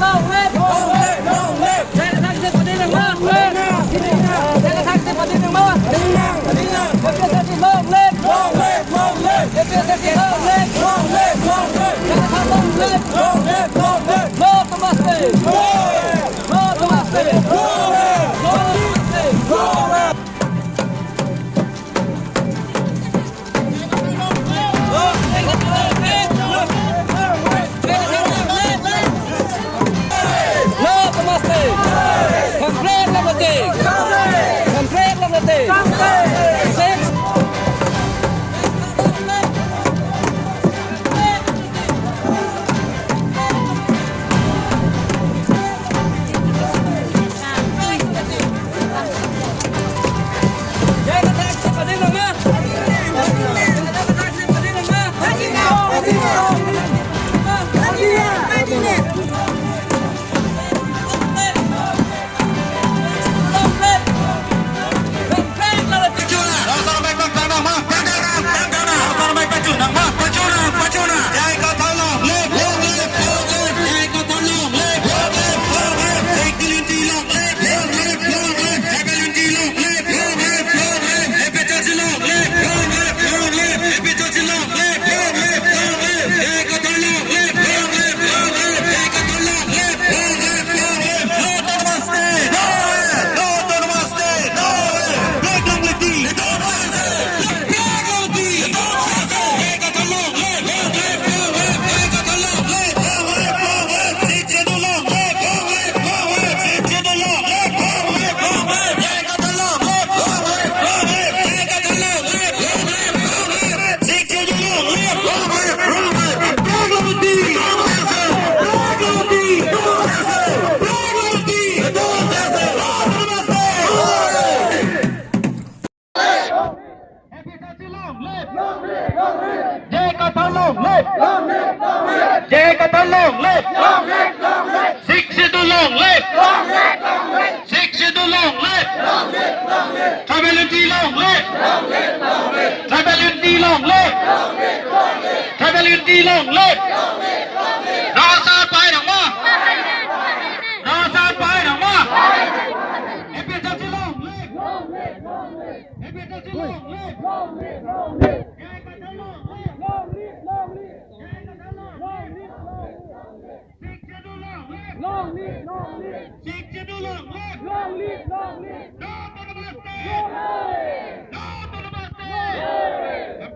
Long live, long live. Long live, long live. Long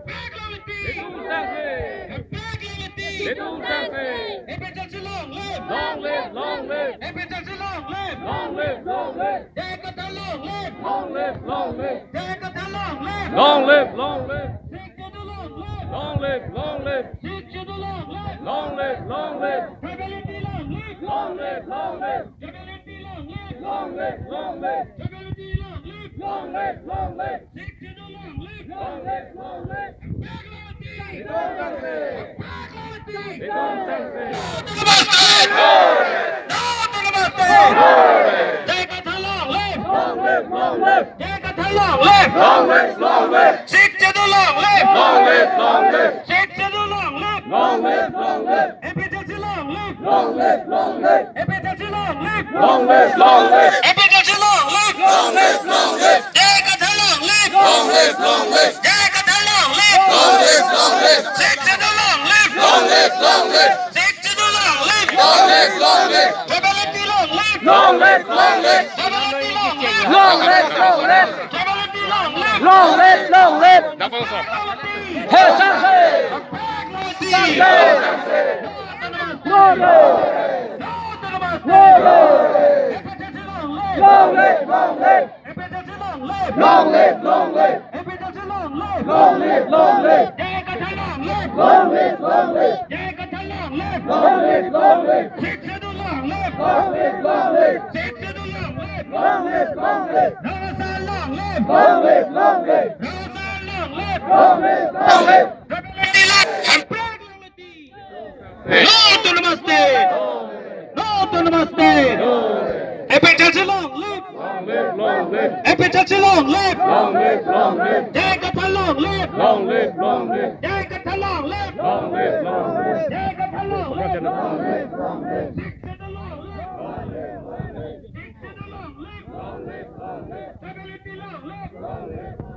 live, long live. Long live, long live. Long live, long live. Long live, long live. Long live, long live. Long live. Long live, long live. Sikh Jadoo long live. Long live, long live. Sikh Jadoo long live. Long live, long live. APJC long live. Long live, long live. APJC long live. Long live, long live. APJC long live. Long live, long live. Jai Katha long live. Long live, long live. Jai Katha long live. Long live, long live. Sikh Jadoo long live. Long live, long live. Sikh Jadoo long live. Long live, long live. Jabalaty long live. Long live, long live. Jabalaty long live. Long live, long live. Jabalaty long live. Long live, long live. Hey, Sanse! Sanse! No, no! No, no! Long live, long live. Long live, long live. Long live, long live. Jai Katha long live. Long live, long live. Jai Katha long live. Long live, long live. Sikh Jadoo long live. Long live, long live. Sikh Jadoo long live. Long live, long live. Namaskar long live. Long live, long live. Namaskar long live. Long live, long live. Jabalaty long live. No to Namaste. No to Namaste. APJC long live. Long live, long live. APJC long live. Long live, long live. Jai Katha long live. Long live, long live. Jai Katha long live. Long live, long live. Jai Katha long live. Long live, long live. Sikh Jadoo long live. Stability, long live.